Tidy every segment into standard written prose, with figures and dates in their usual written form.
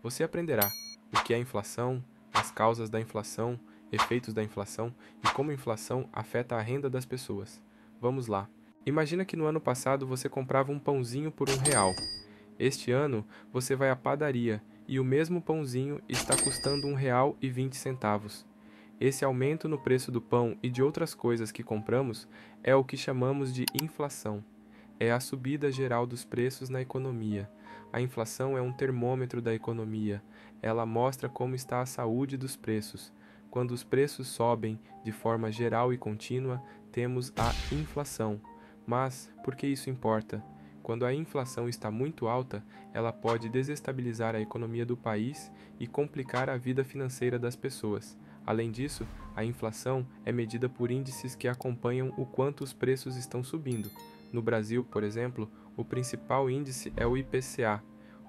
Você aprenderá o que é inflação, as causas da inflação, efeitos da inflação e como a inflação afeta a renda das pessoas. Vamos lá. Imagina que no ano passado você comprava um pãozinho por R$ 1. Este ano você vai à padaria e o mesmo pãozinho está custando R$ 1,20. Esse aumento no preço do pão e de outras coisas que compramos é o que chamamos de inflação. É a subida geral dos preços na economia. A inflação é um termômetro da economia. Ela mostra como está a saúde dos preços. Quando os preços sobem de forma geral e contínua, temos a inflação. Mas por que isso importa? Quando a inflação está muito alta, ela pode desestabilizar a economia do país e complicar a vida financeira das pessoas. Além disso, a inflação é medida por índices que acompanham o quanto os preços estão subindo. No Brasil, por exemplo, o principal índice é o IPCA,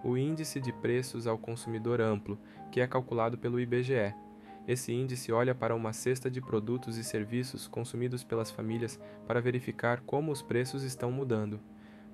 o Índice de Preços ao Consumidor Amplo, que é calculado pelo IBGE. Esse índice olha para uma cesta de produtos e serviços consumidos pelas famílias para verificar como os preços estão mudando.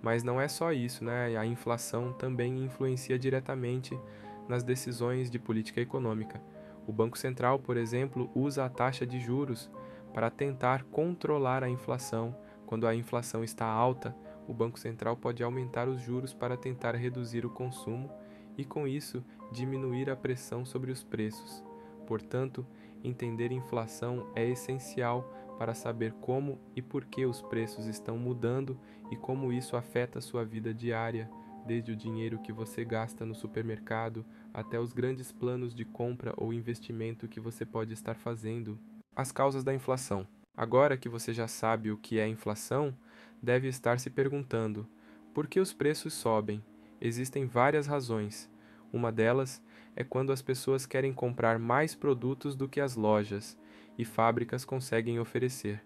Mas não é só isso, né? A inflação também influencia diretamente nas decisões de política econômica. O Banco Central, por exemplo, usa a taxa de juros para tentar controlar a inflação. Quando a inflação está alta, o Banco Central pode aumentar os juros para tentar reduzir o consumo e, com isso, diminuir a pressão sobre os preços. Portanto, entender inflação é essencial para saber como e por que os preços estão mudando e como isso afeta a sua vida diária, desde o dinheiro que você gasta no supermercado até os grandes planos de compra ou investimento que você pode estar fazendo. As causas da inflação. Agora que você já sabe o que é inflação, deve estar se perguntando: por que os preços sobem? Existem várias razões. Uma delas é quando as pessoas querem comprar mais produtos do que as lojas e fábricas conseguem oferecer.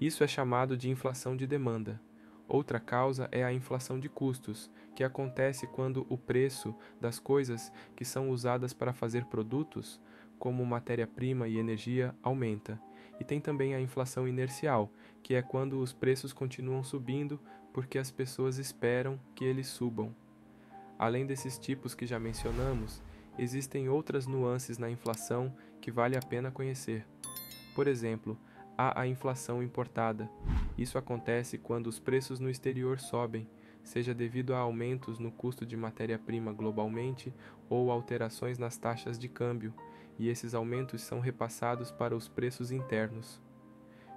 Isso é chamado de inflação de demanda. Outra causa é a inflação de custos, que acontece quando o preço das coisas que são usadas para fazer produtos, como matéria-prima e energia, aumenta. E tem também a inflação inercial, que é quando os preços continuam subindo porque as pessoas esperam que eles subam. Além desses tipos que já mencionamos, existem outras nuances na inflação que vale a pena conhecer. Por exemplo, há a inflação importada. Isso acontece quando os preços no exterior sobem, seja devido a aumentos no custo de matéria-prima globalmente ou alterações nas taxas de câmbio, e esses aumentos são repassados para os preços internos.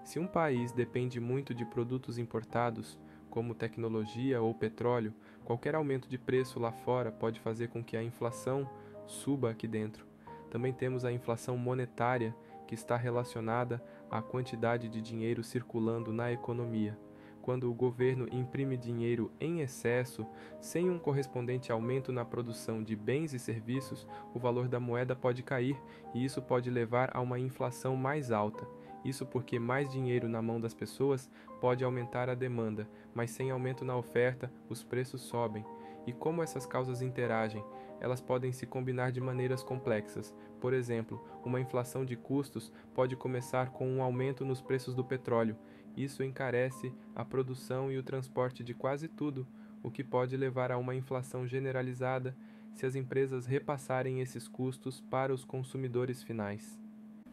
Se um país depende muito de produtos importados, como tecnologia ou petróleo, qualquer aumento de preço lá fora pode fazer com que a inflação suba aqui dentro. Também temos a inflação monetária, que está relacionada à quantidade de dinheiro circulando na economia. Quando o governo imprime dinheiro em excesso, sem um correspondente aumento na produção de bens e serviços, o valor da moeda pode cair e isso pode levar a uma inflação mais alta. Isso porque mais dinheiro na mão das pessoas pode aumentar a demanda, mas sem aumento na oferta, os preços sobem. E como essas causas interagem? Elas podem se combinar de maneiras complexas. Por exemplo, uma inflação de custos pode começar com um aumento nos preços do petróleo. Isso encarece a produção e o transporte de quase tudo, o que pode levar a uma inflação generalizada se as empresas repassarem esses custos para os consumidores finais.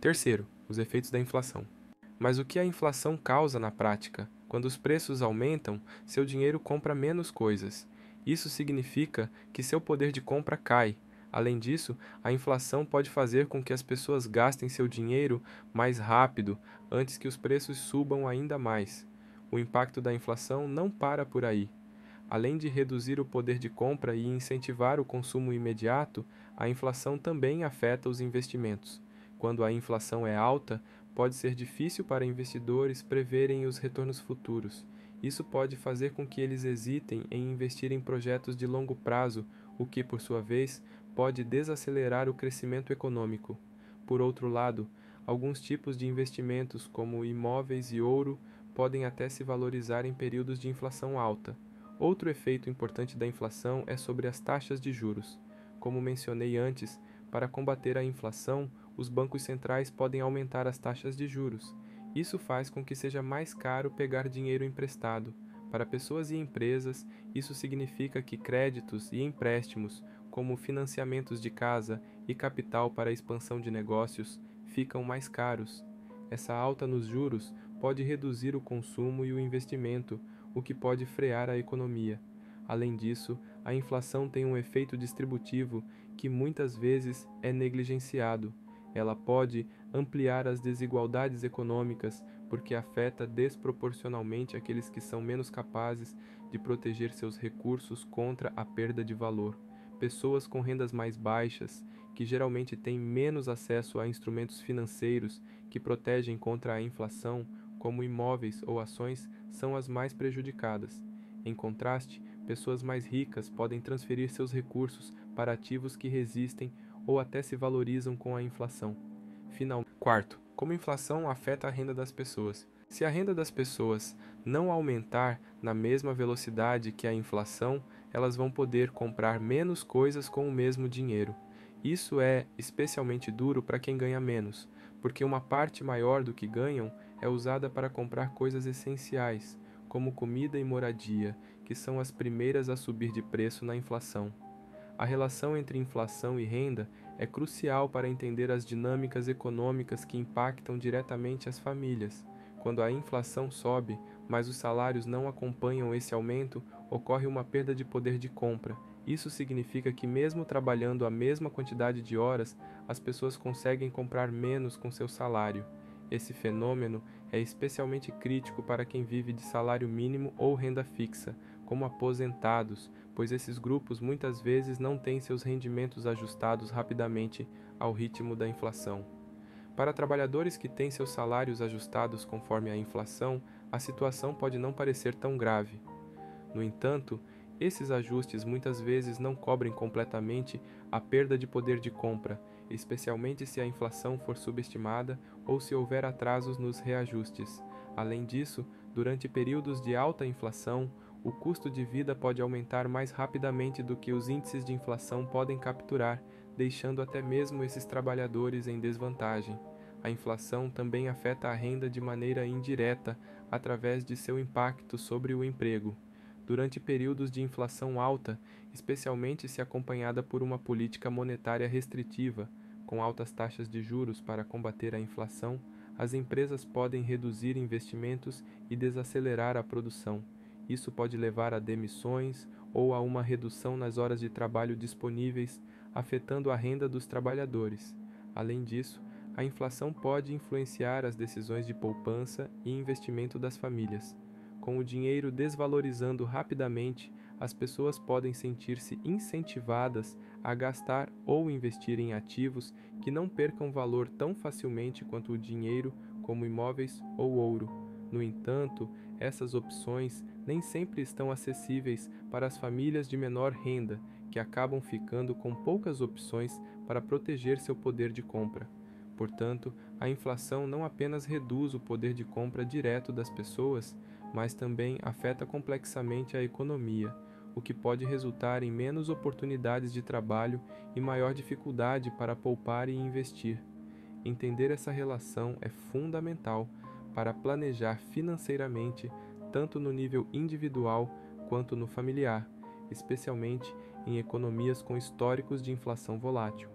Terceiro, os efeitos da inflação. Mas o que a inflação causa na prática? Quando os preços aumentam, seu dinheiro compra menos coisas. Isso significa que seu poder de compra cai. Além disso, a inflação pode fazer com que as pessoas gastem seu dinheiro mais rápido, antes que os preços subam ainda mais. O impacto da inflação não para por aí. Além de reduzir o poder de compra e incentivar o consumo imediato, a inflação também afeta os investimentos. Quando a inflação é alta, pode ser difícil para investidores preverem os retornos futuros. Isso pode fazer com que eles hesitem em investir em projetos de longo prazo, o que, por sua vez, pode desacelerar o crescimento econômico. Por outro lado, alguns tipos de investimentos, como imóveis e ouro, podem até se valorizar em períodos de inflação alta. Outro efeito importante da inflação é sobre as taxas de juros. Como mencionei antes, para combater a inflação, os bancos centrais podem aumentar as taxas de juros. Isso faz com que seja mais caro pegar dinheiro emprestado. Para pessoas e empresas, isso significa que créditos e empréstimos como financiamentos de casa e capital para a expansão de negócios, ficam mais caros. Essa alta nos juros pode reduzir o consumo e o investimento, o que pode frear a economia. Além disso, a inflação tem um efeito distributivo que muitas vezes é negligenciado. Ela pode ampliar as desigualdades econômicas porque afeta desproporcionalmente aqueles que são menos capazes de proteger seus recursos contra a perda de valor. Pessoas com rendas mais baixas, que geralmente têm menos acesso a instrumentos financeiros que protegem contra a inflação, como imóveis ou ações, são as mais prejudicadas. Em contraste, pessoas mais ricas podem transferir seus recursos para ativos que resistem ou até se valorizam com a inflação. Quarto, como a inflação afeta a renda das pessoas. Se a renda das pessoas não aumentar na mesma velocidade que a inflação, elas vão poder comprar menos coisas com o mesmo dinheiro. Isso é especialmente duro para quem ganha menos, porque uma parte maior do que ganham é usada para comprar coisas essenciais, como comida e moradia, que são as primeiras a subir de preço na inflação. A relação entre inflação e renda é crucial para entender as dinâmicas econômicas que impactam diretamente as famílias. Quando a inflação sobe, mas os salários não acompanham esse aumento, ocorre uma perda de poder de compra. Isso significa que, mesmo trabalhando a mesma quantidade de horas, as pessoas conseguem comprar menos com seu salário. Esse fenômeno é especialmente crítico para quem vive de salário mínimo ou renda fixa, como aposentados, pois esses grupos muitas vezes não têm seus rendimentos ajustados rapidamente ao ritmo da inflação. Para trabalhadores que têm seus salários ajustados conforme a inflação, a situação pode não parecer tão grave. No entanto, esses ajustes muitas vezes não cobrem completamente a perda de poder de compra, especialmente se a inflação for subestimada ou se houver atrasos nos reajustes. Além disso, durante períodos de alta inflação, o custo de vida pode aumentar mais rapidamente do que os índices de inflação podem capturar, deixando até mesmo esses trabalhadores em desvantagem. A inflação também afeta a renda de maneira indireta, através de seu impacto sobre o emprego. Durante períodos de inflação alta, especialmente se acompanhada por uma política monetária restritiva, com altas taxas de juros para combater a inflação, as empresas podem reduzir investimentos e desacelerar a produção. Isso pode levar a demissões ou a uma redução nas horas de trabalho disponíveis, afetando a renda dos trabalhadores. Além disso, a inflação pode influenciar as decisões de poupança e investimento das famílias. Com o dinheiro desvalorizando rapidamente, as pessoas podem sentir-se incentivadas a gastar ou investir em ativos que não percam valor tão facilmente quanto o dinheiro, como imóveis ou ouro. No entanto, essas opções nem sempre estão acessíveis para as famílias de menor renda, que acabam ficando com poucas opções para proteger seu poder de compra. Portanto, a inflação não apenas reduz o poder de compra direto das pessoas, mas também afeta complexamente a economia, o que pode resultar em menos oportunidades de trabalho e maior dificuldade para poupar e investir. Entender essa relação é fundamental para planejar financeiramente, tanto no nível individual quanto no familiar, especialmente em economias com históricos de inflação volátil.